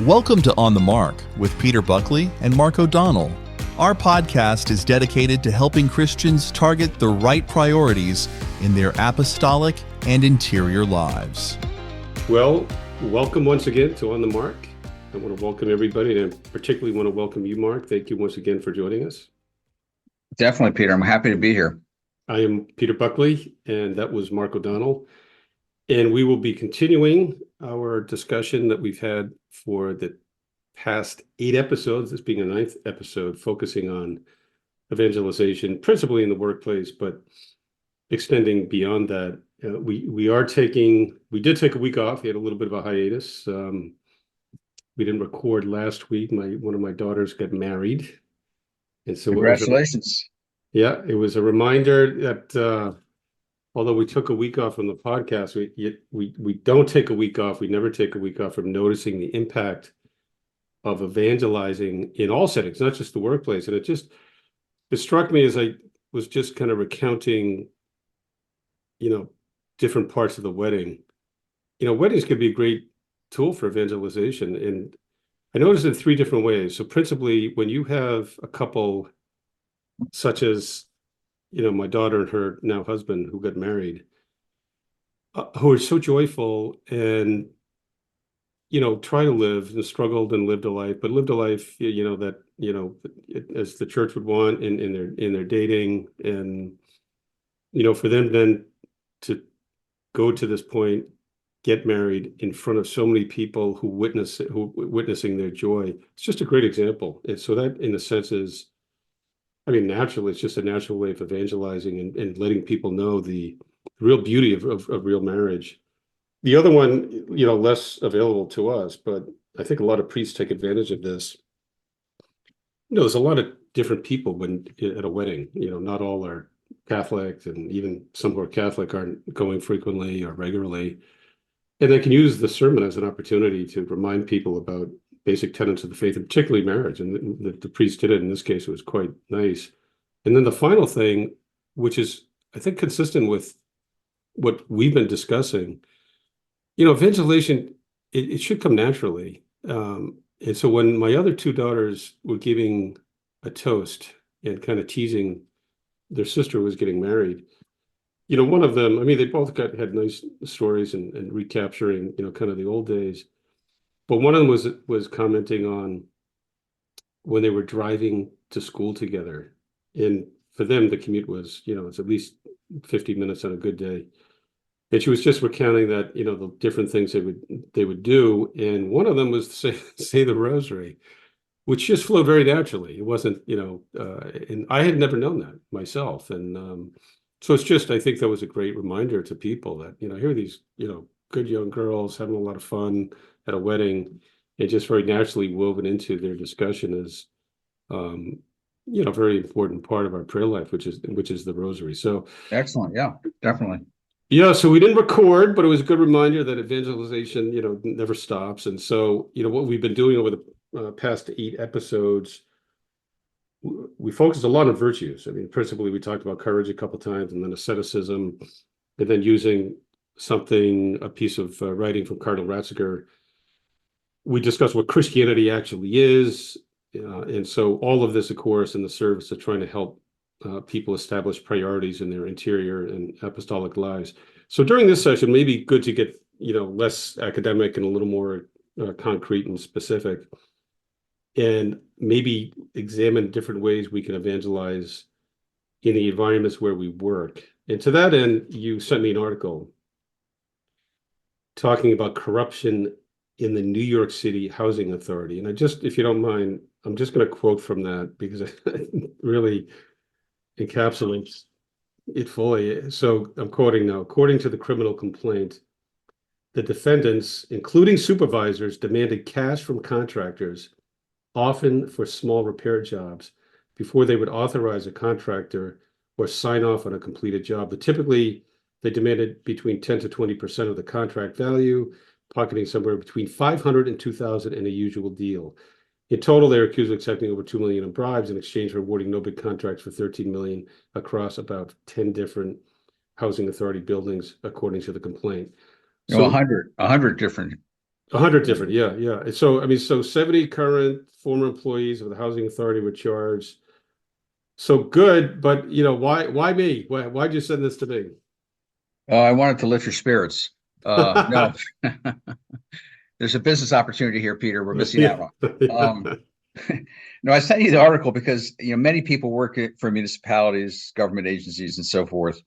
Welcome to On the Mark with Peter Buckley and Mark O'Donnell. Our podcast is dedicated to helping Christians target the right priorities in their apostolic and interior lives. Well, welcome once again to On the Mark. I want to welcome everybody, and I particularly want to welcome you, Mark. Thank you once again for joining us. Definitely, Peter. I'm happy to be here. I am Peter Buckley, and that was Mark O'Donnell. And we will be continuing our discussion that we've had for the past 8 episodes, this being a 9th episode, focusing on evangelization, principally in the workplace, but extending beyond that. We did take a week off. We had a little bit of a hiatus. We didn't record last week. One of my daughters got married. And so Congratulations. it was a reminder that although we took a week off from the podcast, we don't take a week off. We never take a week off from noticing the impact of evangelizing in all settings, not just the workplace. And it struck me as I was just kind of recounting, different parts of the wedding. Weddings could be a great tool for evangelization. And I noticed in 3 different ways. So principally, when you have a couple such as my daughter and her now husband who got married, who are so joyful and, try to live and struggled and lived a life, but lived a life, as the church would want in their dating. And, for them then to go to this point, get married in front of so many people who witnessing their joy. It's just a great example. And so that in a sense is, naturally, it's just a natural way of evangelizing and letting people know the real beauty of real marriage. The other one, less available to us, but I think a lot of priests take advantage of this. There's a lot of different people at a wedding. Not all are Catholic, and even some who are Catholic aren't going frequently or regularly. And they can use the sermon as an opportunity to remind people about basic tenets of the faith, and particularly marriage. And the priest did it. In this case, it was quite nice. And then the final thing, which is, I think, consistent with what we've been discussing, evangelization, it should come naturally. And so when my other 2 daughters were giving a toast and kind of teasing their sister who was getting married, one of them, they both had nice stories and recapturing, kind of the old days. But one of them was commenting on when they were driving to school together. And for them, the commute was, it's at least 50 minutes on a good day. And she was just recounting that, the different things they would do. And one of them was to say the rosary, which just flowed very naturally. It wasn't, and I had never known that myself. And so it's just, I think that was a great reminder to people that, here are these, good young girls having a lot of fun at a wedding, and just very naturally woven into their discussion as, a very important part of our prayer life, which is the rosary. So excellent. Yeah, definitely. Yeah, so we didn't record, but it was a good reminder that evangelization, never stops. And so, what we've been doing over the past 8 episodes, we focused a lot on virtues. Principally, we talked about courage a couple times, and then asceticism, and then using a piece of writing from Cardinal Ratzinger. We discussed what Christianity actually is. And so all of this, of course, in the service of trying to help people establish priorities in their interior and apostolic lives. So during this session, maybe good to get, less academic and a little more concrete and specific, and maybe examine different ways we can evangelize in the environments where we work. And to that end, you sent me an article talking about corruption in the New York City Housing Authority. And if you don't mind, I'm just going to quote from that because it really encapsulates it fully. So I'm quoting now. According to the criminal complaint, the defendants, including supervisors, demanded cash from contractors, often for small repair jobs, before they would authorize a contractor or sign off on a completed job. But typically, they demanded between 10 to 20% of the contract value, pocketing somewhere between $500 and $2,000 in a usual deal. In total, they were accused of accepting over $2 million in bribes in exchange for awarding no bid contracts for $13 million across about 10 different housing authority buildings, according to the complaint. So 100 different 100 different, yeah. So, I mean, so 70 current former employees of the housing authority were charged. So good, but why me? Why'd you send this to me? I wanted to lift your spirits. No, there's a business opportunity here, Peter. We're missing Yeah. out on. No, I sent you the article because many people work for municipalities, government agencies, and so forth.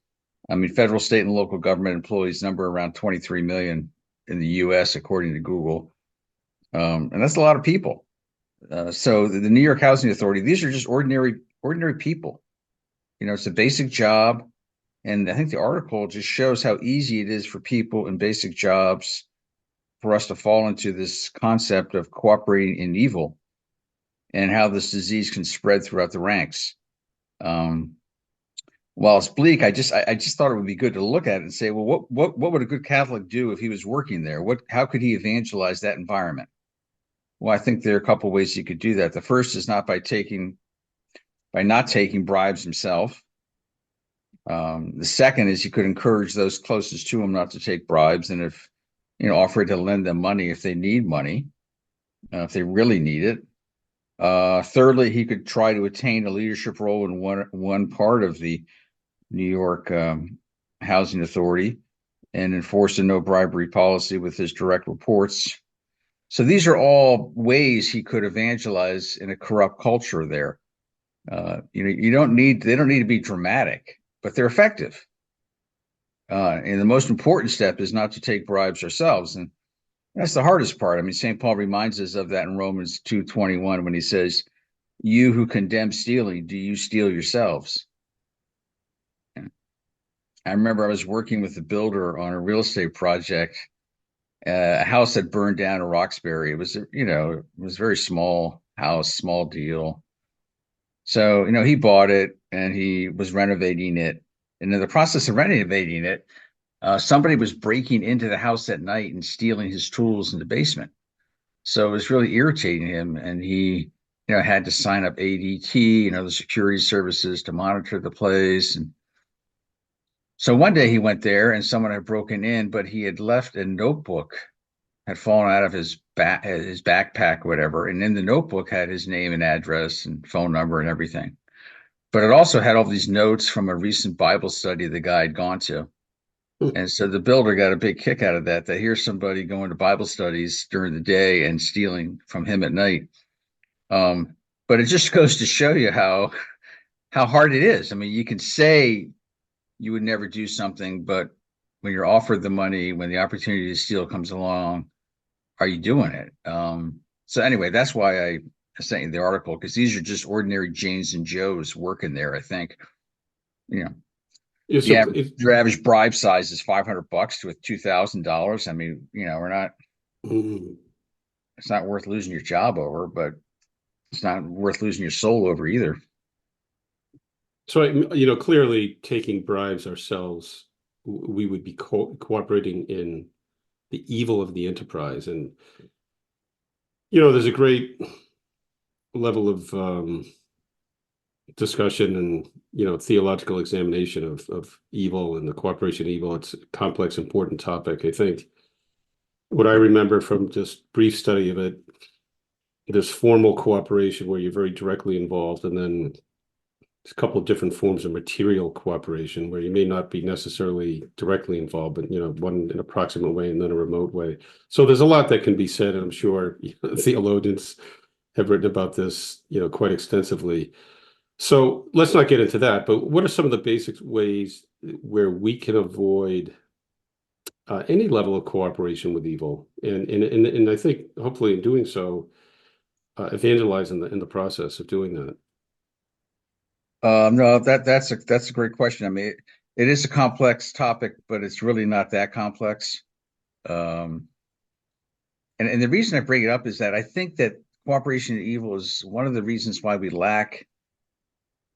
I mean, federal, state, and local government employees number around 23 million in the U.S. according to Google, and that's a lot of people. So the New York Housing Authority, these are just ordinary people. It's a basic job, and I think the article just shows how easy it is for people in basic jobs for us to fall into this concept of cooperating in evil, and how this disease can spread throughout the ranks. While it's bleak, I just thought it would be good to look at it and say, well, what would a good Catholic do if he was working there? How could he evangelize that environment? Well, I think there are a couple of ways you could do that. The first is not by not taking bribes himself. The second is you could encourage those closest to him not to take bribes, and if offer to lend them money if they need money, if they really need it. Thirdly, he could try to attain a leadership role in one part of the New York Housing Authority and enforce a no bribery policy with his direct reports. So these are all ways he could evangelize in a corrupt culture there. They don't need to be dramatic, but they're effective. And the most important step is not to take bribes ourselves. And that's the hardest part. I mean, St. Paul reminds us of that in Romans 2:21 when he says, "You who condemn stealing, do you steal yourselves?" I remember I was working with a builder on a real estate project, a house that burned down in Roxbury. It was, it was a very small house, small deal. So, he bought it and he was renovating it. And in the process of renovating it, somebody was breaking into the house at night and stealing his tools in the basement. So it was really irritating him. And he, had to sign up ADT, the security services to monitor the place. And so one day he went there and someone had broken in, but he had left a notebook, had fallen out of his backpack, whatever. And in the notebook had his name and address and phone number and everything. But it also had all these notes from a recent Bible study the guy had gone to. And so the builder got a big kick out of that here's somebody going to Bible studies during the day and stealing from him at night. But it just goes to show you how hard it is. I mean, you can say you would never do something, but when you're offered the money, when the opportunity to steal comes along, are you doing it? So anyway, that's why I sent you the article, because these are just ordinary Janes and Joes working there. I think, Yeah, so your average bribe size is $500 to $2,000. I mean, we're not. It's not worth losing your job over, but it's not worth losing your soul over either. So, clearly taking bribes ourselves, we would be cooperating in the evil of the enterprise. And, there's a great level of discussion and, theological examination of evil and the cooperation of evil. It's a complex, important topic. I think what I remember from just brief study of it, there's formal cooperation where you're very directly involved, and then a couple of different forms of material cooperation where you may not be necessarily directly involved, but one in a proximate way and then a remote way. So there's a lot that can be said, and I'm sure theologians have written about this, quite extensively. So let's not get into that. But what are some of the basic ways where we can avoid any level of cooperation with evil, and I think hopefully in doing so, evangelize in the process of doing that. No, that's a great question. I mean, it is a complex topic, but it's really not that complex. And the reason I bring it up is that I think that cooperation in evil is one of the reasons why we lack,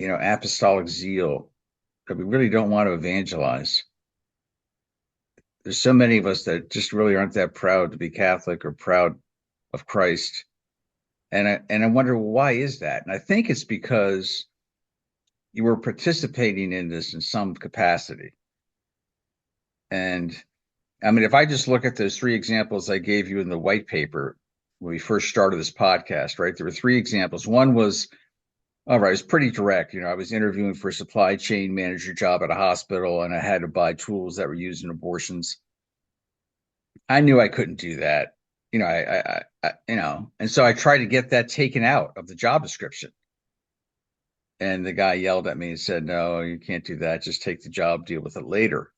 apostolic zeal, that we really don't want to evangelize. There's so many of us that just really aren't that proud to be Catholic or proud of Christ. And I wonder, why is that? And I think it's because you were participating in this in some capacity. And I mean, if I just look at those three examples I gave you in the white paper when we first started this podcast, right? There were three examples. One was, all right, it was pretty direct. I was interviewing for a supply chain manager job at a hospital, and I had to buy tools that were used in abortions. I knew I couldn't do that. And so I tried to get that taken out of the job description. And the guy yelled at me and said, "No, you can't do that. Just take the job, deal with it later."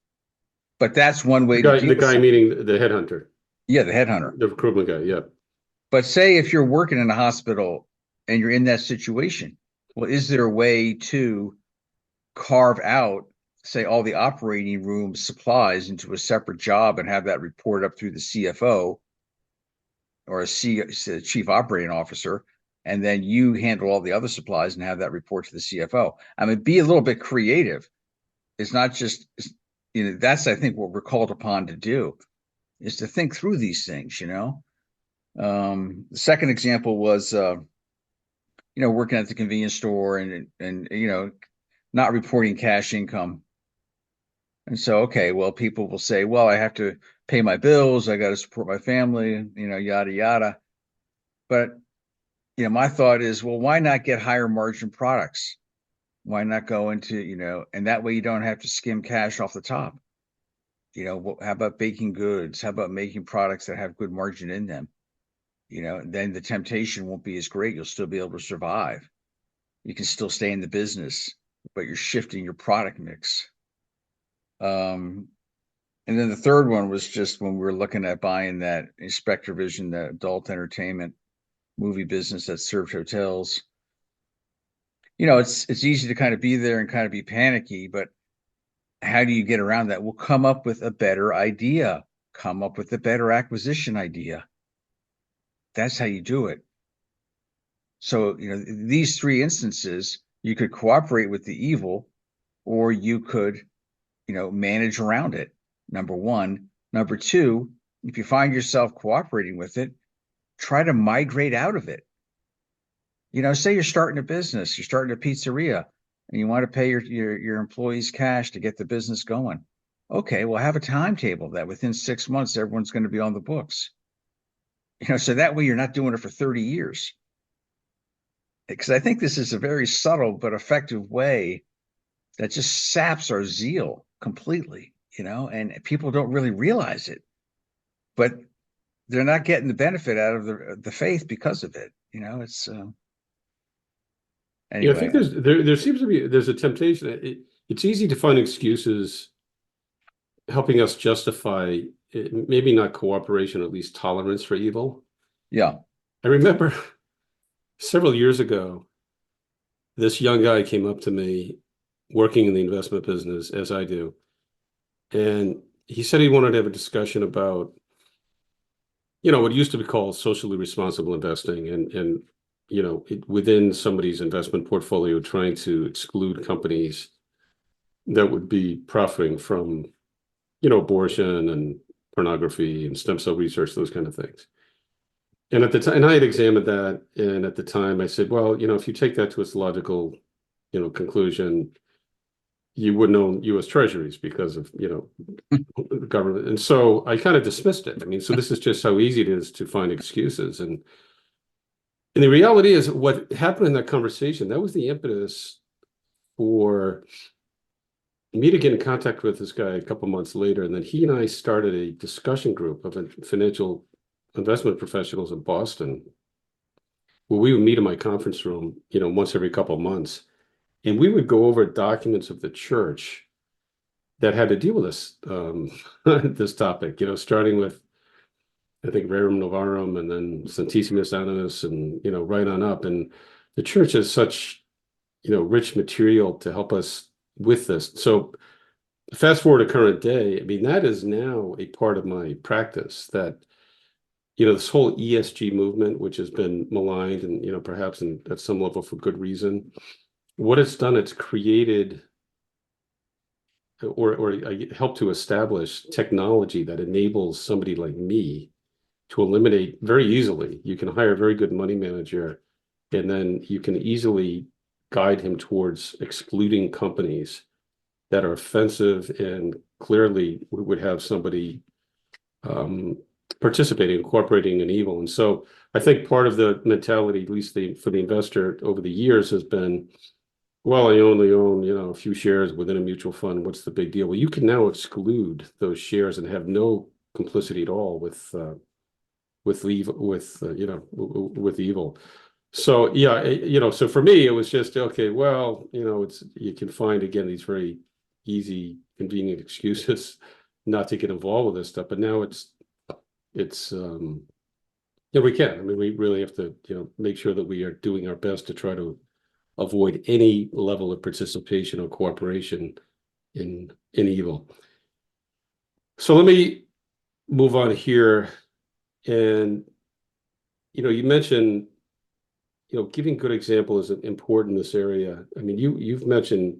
But that's one way to deal The with guy it. meaning the headhunter. Yeah, the headhunter. The recruitment guy, yeah. But say if you're working in a hospital and you're in that situation, well, is there a way to carve out, say, all the operating room supplies into a separate job and have that reported up through the CFO or a chief operating officer, and then you handle all the other supplies and have that report to the CFO? I mean, be a little bit creative. It's not just, that's, I think, what we're called upon to do, is to think through these things. The second example was, working at the convenience store and not reporting cash income. And so, okay, well, people will say, well, I have to pay my bills. I got to support my family, yada, yada. But, my thought is, well, why not get higher margin products? Why not go into, and that way you don't have to skim cash off the top. How about baking goods? How about making products that have good margin in them? Then the temptation won't be as great. You'll still be able to survive. You can still stay in the business, but you're shifting your product mix. And then the third one was just when we were looking at buying that Inspector Vision, that adult entertainment movie business that served hotels. It's easy to kind of be there and kind of be panicky, but how do you get around that? We'll come up with a better idea, come up with a better acquisition idea. That's how you do it. So, these three instances, you could cooperate with the evil, or you could, manage around it. Number one. Number two, if you find yourself cooperating with it, try to migrate out of it. Say you're starting a business, you're starting a pizzeria, and you want to pay your employees cash to get the business going. Okay, well, have a timetable that within 6 months, everyone's going to be on the books. So that way you're not doing it for 30 years. Because I think this is a very subtle but effective way that just saps our zeal completely, and people don't really realize it, but they're not getting the benefit out of the faith because of it. It's anyway. I think there seems to be there's a temptation. It's easy to find excuses helping us justify maybe not cooperation, at least tolerance for evil. Yeah, I remember several years ago, this young guy came up to me working in the investment business, as I do. And he said he wanted to have a discussion about, what used to be called socially responsible investing and within somebody's investment portfolio, trying to exclude companies that would be profiting from, abortion and pornography and stem cell research, those kind of things. And at the time, and I had examined that, and at the time I said, well, if you take that to its logical, conclusion, you wouldn't own U.S. Treasuries because of, the government. And so I kind of dismissed it. I mean, so this is just how easy it is to find excuses. And the reality is what happened in that conversation, that was the impetus for me to get in contact with this guy a couple months later. And then he and I started a discussion group of financial investment professionals in Boston, where we would meet in my conference room, once every couple of months. And we would go over documents of the church that had to deal with this, this topic, starting with, I think, Rerum Novarum and then Santissimus Animus and, right on up. And the church has such, rich material to help us with this. So fast forward to current day, I mean, that is now a part of my practice that, this whole ESG movement, which has been maligned and, perhaps at some level for good reason, what it's done, it's created or helped to establish technology that enables somebody like me to eliminate very easily. You can hire a very good money manager, and then you can easily guide him towards excluding companies that are offensive and clearly would have somebody participating, incorporating in evil. And so I think part of the mentality, at least for the investor over the years, has been, well, I only own, a few shares within a mutual fund. What's the big deal? Well, you can now exclude those shares and have no complicity at all with evil, with evil. So yeah, so for me, it was just, okay, well, you can find, again, these very easy, convenient excuses not to get involved with this stuff. But now it's yeah, we can. I mean, we really have to, make sure that we are doing our best to try to avoid any level of participation or cooperation in evil. So let me move on here. And you mentioned, giving good example is important in this area. I mean, you've mentioned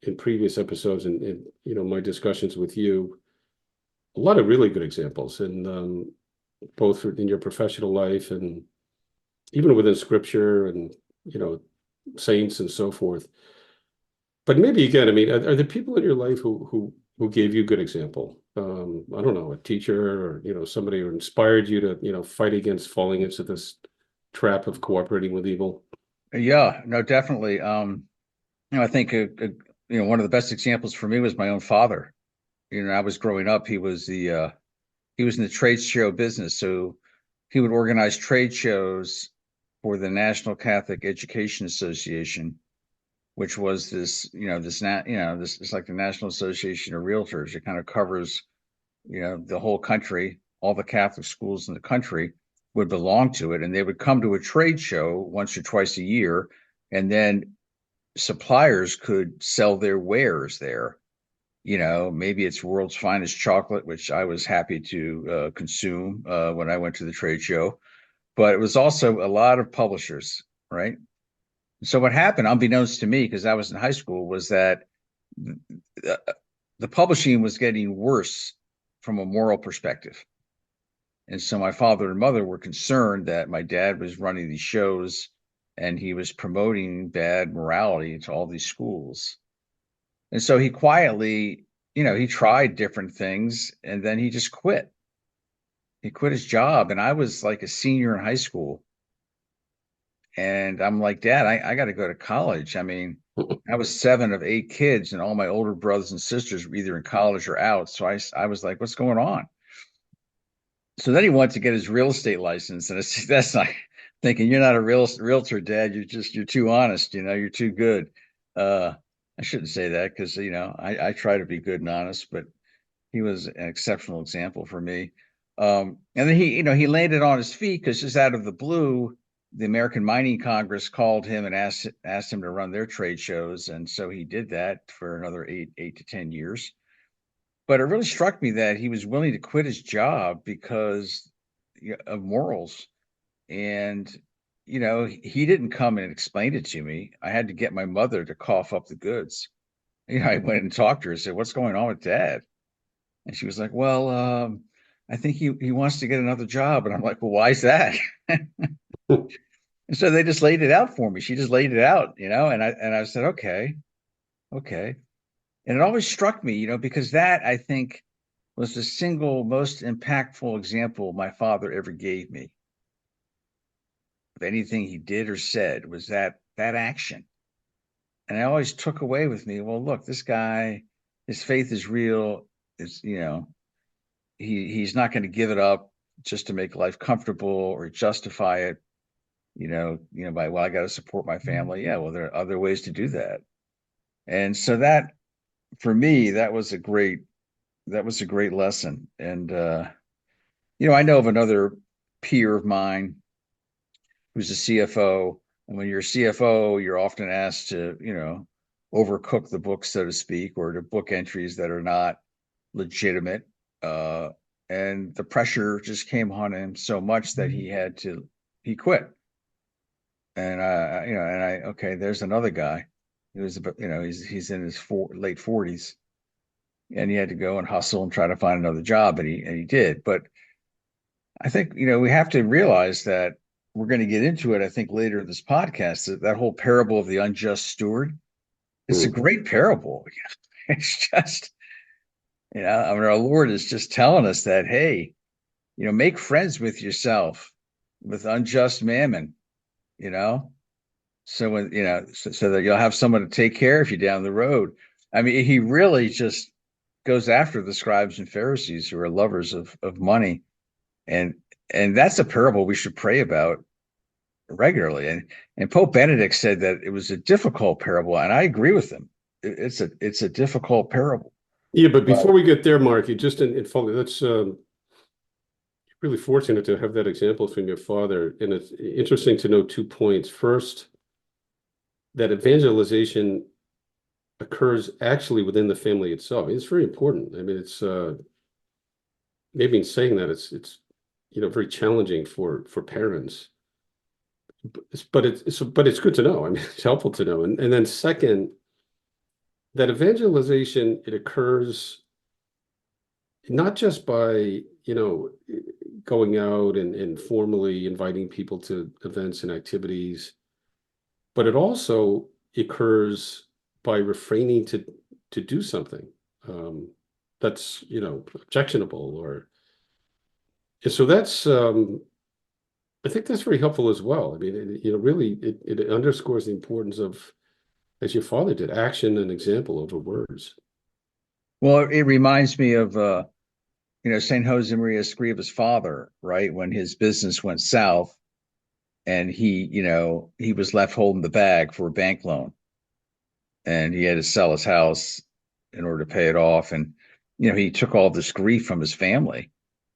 in previous episodes and my discussions with you, a lot of really good examples, and both in your professional life and even within scripture and saints and so forth. But maybe again, I mean, are there people in your life who gave you good example? I don't know, a teacher or somebody who inspired you to fight against falling into this trap of cooperating with evil? Yeah, no, definitely. I think one of the best examples for me was my own father. I was growing up. He was in the trade show business, so he would organize trade shows for the National Catholic Education Association, which was this it's like the National Association of Realtors. It kind of covers the whole country. All the Catholic schools in the country would belong to it, and they would come to a trade show once or twice a year, and then suppliers could sell their wares there. Maybe it's world's finest chocolate, which I was happy to consume when I went to the trade show, but it was also a lot of publishers, right? So what happened, unbeknownst to me, because I was in high school, was that the publishing was getting worse from a moral perspective. And so my father and mother were concerned that my dad was running these shows and he was promoting bad morality to all these schools. And so he quietly, he tried different things and then he just quit. He quit his job. And I was like a senior in high school. And I'm like, Dad, I got to go to college. I mean, I was 7 of 8 kids, and all my older brothers and sisters were either in college or out. So I was like, what's going on? So then he wanted to get his real estate license. And that's not thinking, you're not a realtor, Dad. You're too honest. You're too good. I shouldn't say that because, I try to be good and honest, but he was an exceptional example for me. And then he landed on his feet because just out of the blue, the American Mining Congress called him and asked him to run their trade shows. And so he did that for another 8 to 10 years. But it really struck me that he was willing to quit his job because of morals. And, he didn't come and explain it to me. I had to get my mother to cough up the goods. I went and talked to her and said, what's going on with Dad? And she was like, well, I think he wants to get another job. And I'm like, well, why is that? And so they just laid it out for me. She just laid it out, and I said, okay. And it always struck me, because that, I think, was the single most impactful example my father ever gave me of anything he did or said, was that action. And I always took away with me, well, look, this guy, his faith is real. It's, he's not going to give it up just to make life comfortable or justify it, by, well, I got to support my family. Yeah, well, there are other ways to do that. And so that, for me, that was a great lesson. And, I know of another peer of mine who's a CFO. And when you're a CFO, you're often asked to, overcook the book, so to speak, or to book entries that are not legitimate. And the pressure just came on him so much that he quit. And okay, there's another guy. He was, he's in his late 40s, and he had to go and hustle and try to find another job, and he did. But I think we have to realize that we're going to get into it. I think later in this podcast, that whole parable of the unjust steward. It's a great parable. It's just, I mean, our Lord is just telling us that, hey, make friends with yourself, with unjust mammon, you know, so when, so that you'll have someone to take care of you down the road. I mean, he really just goes after the scribes and Pharisees who are lovers of money. And that's a parable we should pray about regularly. And Pope Benedict said that it was a difficult parable, and I agree with him. It's a difficult parable. Yeah, but before we get there, Mark, you just in follow that's really fortunate to have that example from your father. And it's interesting to know 2 points. First, that evangelization occurs actually within the family itself. It's very important. I mean, it's maybe in saying that it's very challenging for parents. But it's good to know. I mean, it's helpful to know. And then second, that evangelization, it occurs not just by, going out and formally inviting people to events and activities, but it also occurs by refraining to do something that's, objectionable so that's I think that's very helpful as well. I mean, really, it underscores the importance of, as your father did, action and example over words. Well, it reminds me of Saint Jose Maria Escriva's father, right? When his business went south, and he was left holding the bag for a bank loan, and he had to sell his house in order to pay it off. And he took all this grief from his family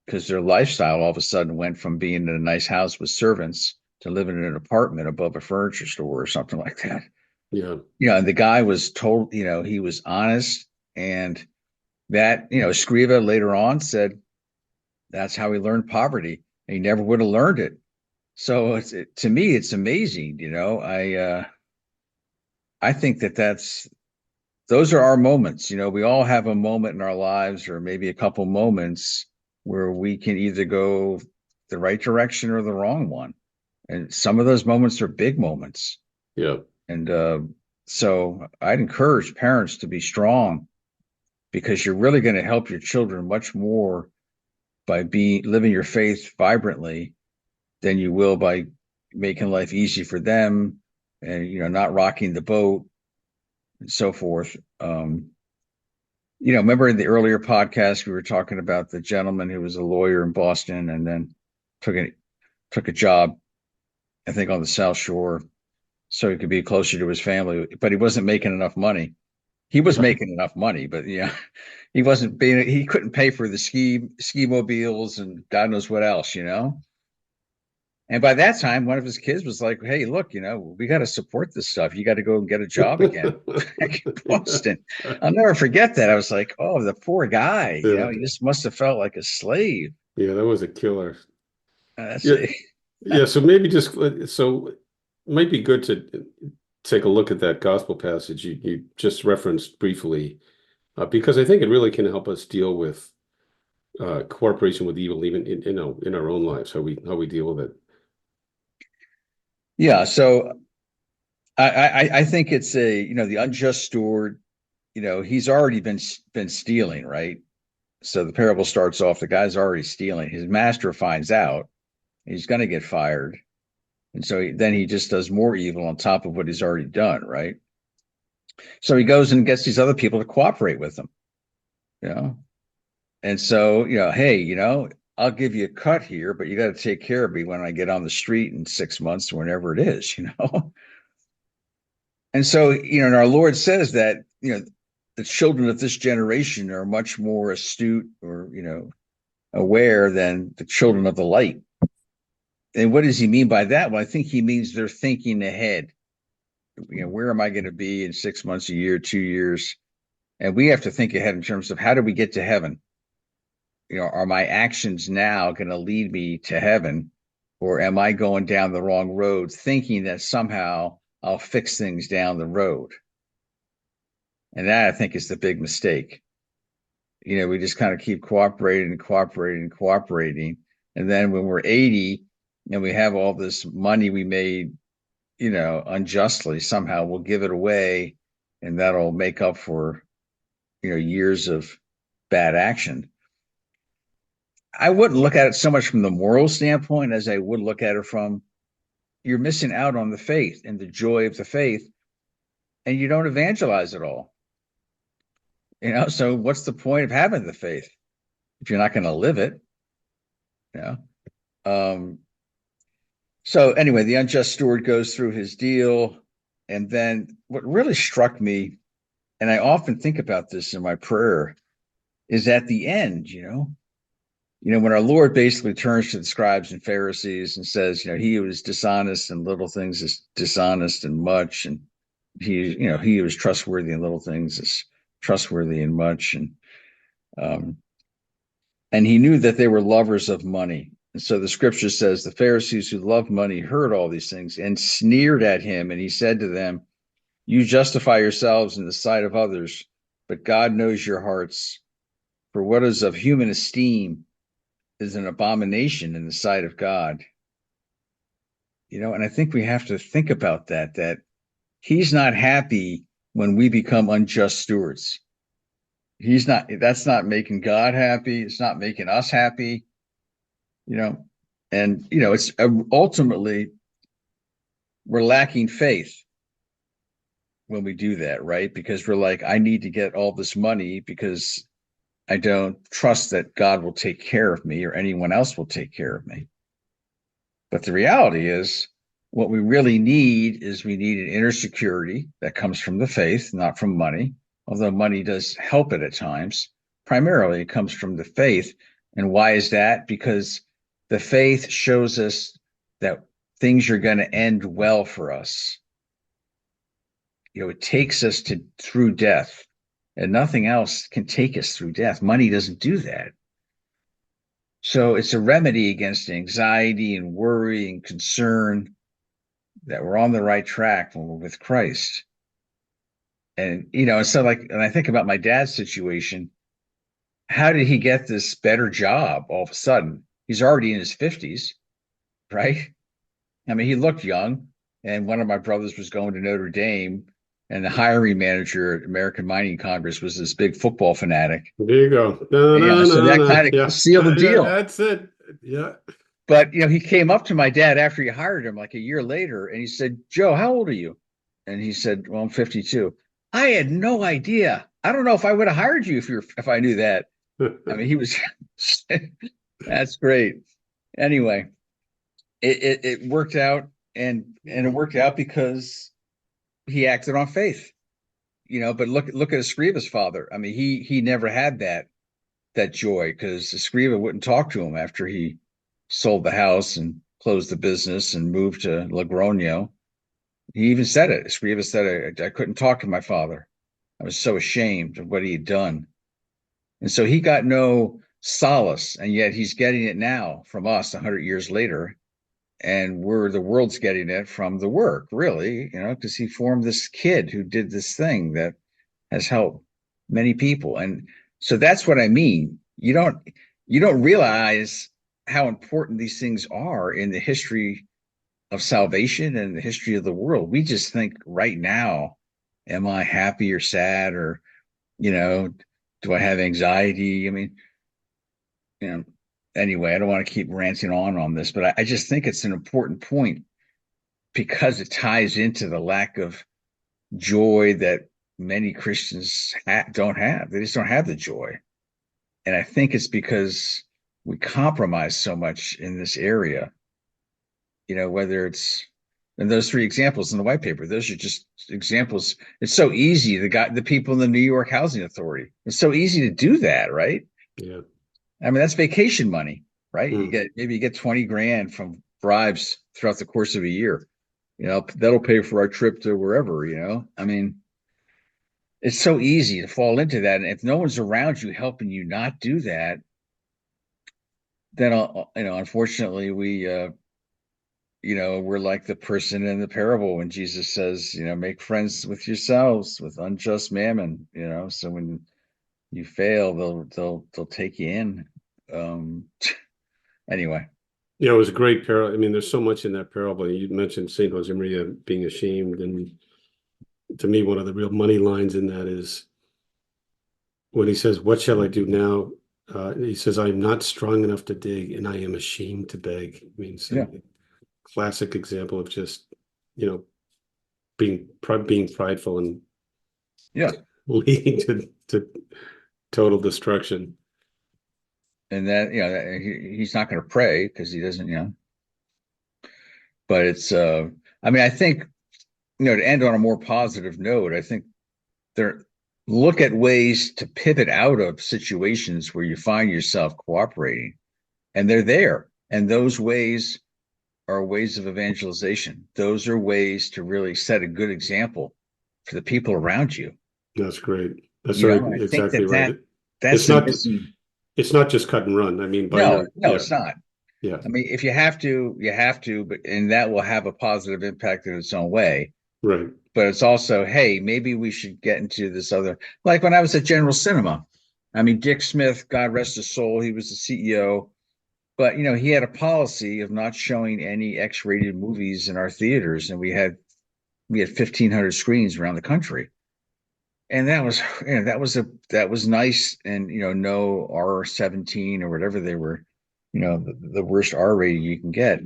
because their lifestyle all of a sudden went from being in a nice house with servants to living in an apartment above a furniture store or something like that. Yeah. And the guy was told, he was honest, and that, Escriva later on said that's how he learned poverty. And he never would have learned it. So to me, it's amazing. I think those are our moments. We all have a moment in our lives, or maybe a couple moments, where we can either go the right direction or the wrong one. And some of those moments are big moments. Yeah. And so I'd encourage parents to be strong, because you're really going to help your children much more by living your faith vibrantly than you will by making life easy for them and, not rocking the boat and so forth. Remember in the earlier podcast, we were talking about the gentleman who was a lawyer in Boston and then took a job, I think, on the South Shore so he could be closer to his family, but he wasn't making enough money. He was making enough money, but he couldn't pay for the ski mobiles and God knows what else, And by that time, one of his kids was like, "Hey, look, we got to support this stuff. You got to go and get a job again back in Boston." I'll never forget that. I was like, "Oh, the poor guy. Yeah. He just must have felt like a slave." Yeah, that was a killer. Yeah. Yeah. So maybe it might be good to take a look at that gospel passage you just referenced briefly, because I think it really can help us deal with cooperation with evil, even in our own lives, how we deal with it. Yeah. So I think it's the unjust steward. He's already been stealing, right? So the parable starts off, the guy's already stealing. His master finds out, he's going to get fired. And so then he just does more evil on top of what he's already done, right? So he goes and gets these other people to cooperate with him, And so, hey, I'll give you a cut here, but you got to take care of me when I get on the street in 6 months, whenever it is, And so, and our Lord says that, the children of this generation are much more astute or, aware than the children of the light. And what does he mean by that? Well, I think he means they're thinking ahead. Where am I going to be in 6 months, a year, 2 years? And we have to think ahead in terms of, how do we get to heaven? Are my actions now going to lead me to heaven? Or am I going down the wrong road, thinking that somehow I'll fix things down the road? And that, I think, is the big mistake. We just kind of keep cooperating. And then when we're 80 and we have all this money we made, unjustly, somehow we'll give it away, and that'll make up for, years of bad action. I wouldn't look at it so much from the moral standpoint as I would look at it from, you're missing out on the faith and the joy of the faith, and you don't evangelize at all. So what's the point of having the faith if you're not going to live it? You know. So anyway, the unjust steward goes through his deal, and then what really struck me, and I often think about this in my prayer, is at the end, when our Lord basically turns to the scribes and Pharisees and says, he who is dishonest in little things is dishonest in much, and he who is trustworthy in little things is trustworthy in much, and he knew that they were lovers of money. And so the scripture says the Pharisees who loved money heard all these things and sneered at him, and he said to them, "You justify yourselves in the sight of others, but God knows your hearts. For what is of human esteem is an abomination in the sight of God." And I think we have to think about that he's not happy when we become unjust stewards. That's not making God happy. It's not making us happy, and, it's ultimately we're lacking faith when we do that, right? Because we're like, I need to get all this money because I don't trust that God will take care of me or anyone else will take care of me. But the reality is, what we really need is we need an inner security that comes from the faith, not from money, although money does help it at times. Primarily, it comes from the faith. And why is that? Because the faith shows us that things are going to end well for us. It takes us through death, and nothing else can take us through death. Money doesn't do that. So it's a remedy against anxiety and worry and concern that we're on the right track when we're with Christ. And, so and I think about my dad's situation. How did he get this better job all of a sudden? He's already in his 50s, right? I mean, he looked young, and one of my brothers was going to Notre Dame, and the hiring manager at American Mining Congress was this big football fanatic. There you go. No, so that kind of yeah. sealed the deal. That's it. Yeah. But, he came up to my dad after he hired him like a year later, and he said, "Joe, how old are you?" And he said, "Well, I'm 52. I had no idea. I don't know if I would have hired you if I knew that. I mean, he was, that's great. Anyway, it worked out, and it worked out because he acted on faith, but look at Escriva's father. I mean, he never had that joy because Escriva wouldn't talk to him after he sold the house and closed the business and moved to Logroño. He even said it. Escriva said, I couldn't talk to my father. I was so ashamed of what he had done. And so he got no solace, and yet he's getting it now from us 100 years later. And the world's getting it from the work, really, because he formed this kid who did this thing that has helped many people. And so that's what I mean. You don't realize how important these things are in the history of salvation and the history of the world. We just think right now, am I happy or sad, or, do I have anxiety? I mean, anyway, I don't want to keep ranting on this, but I just think it's an important point because it ties into the lack of joy that many Christians don't have. They just don't have the joy. And I think it's because we compromise so much in this area, whether it's, and those three examples in the white paper, those are just examples. It's so easy. The people in the New York Housing Authority, it's so easy to do that, right? Yeah. I mean, that's vacation money, right? You get 20 grand from bribes throughout the course of a year. That'll pay for our trip to wherever, I mean, it's so easy to fall into that. And if no one's around you helping you not do that, then, unfortunately we're like the person in the parable when Jesus says, make friends with yourselves with unjust mammon, so when you fail, they'll take you in. Anyway. It was a great parable. I mean, there's so much in that parable. You mentioned Saint Josemaria being ashamed, and to me, one of the real money lines in that is when he says, "What shall I do now He says, "I'm not strong enough to dig, and I am ashamed to beg." I mean, so Yeah. classic example of just, you know, being prideful and Yeah. leading to total destruction. And that, he's not going to pray because he doesn't, but it's, I mean, I think, to end on a more positive note, I think look at ways to pivot out of situations where you find yourself cooperating, and they're there. And those ways are ways of evangelization. Those are ways to really set a good example for the people around you. That's great. That's I think exactly right. that's It's the not missing. it's not just cut and run. I mean, No, yeah, it's not. yeah, I mean, if you have to, you have to, and that will have a positive impact in its own way. right. But it's also, hey, maybe we should get into this other, like when I was at General Cinema. I mean, Dick Smith, God rest his soul, he was the CEO, but he had a policy of not showing any X-rated movies in our theaters, and we had 1,500 screens around the country, and that was nice, and no R17 or whatever they were, the worst R rating you can get,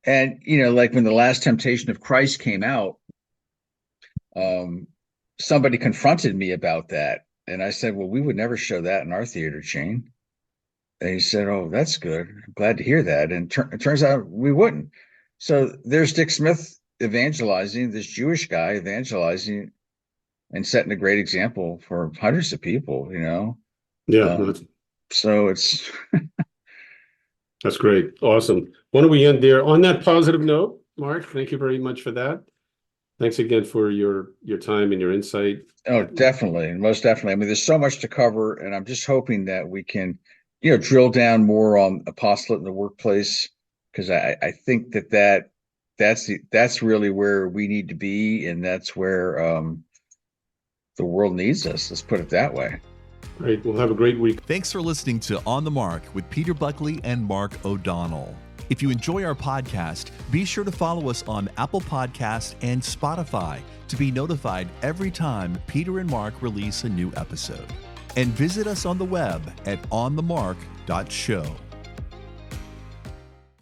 and like when The Last Temptation of Christ came out. Somebody confronted me about that. And I said, well, we would never show that in our theater chain. And he said, oh, that's good. I'm glad to hear that. And it turns out we wouldn't. So there's Dick Smith evangelizing, this Jewish guy evangelizing and setting a great example for hundreds of people, Yeah, so it's that's great. Awesome. Why don't we end there on that positive note? Mark, thank you very much for that. Thanks again for your time and your insight. Oh, definitely. Most definitely. I mean, there's so much to cover, and I'm just hoping that we can, drill down more on apostolate in the workplace, because I think that's really where we need to be, and that's where the world needs us. Let's put it that way. Great. We'll have a great week. Thanks for listening to On the Mark with Peter Buckley and Mark O'Donnell. If you enjoy our podcast, be sure to follow us on Apple Podcasts and Spotify to be notified every time Peter and Mark release a new episode. And visit us on the web at onthemark.show.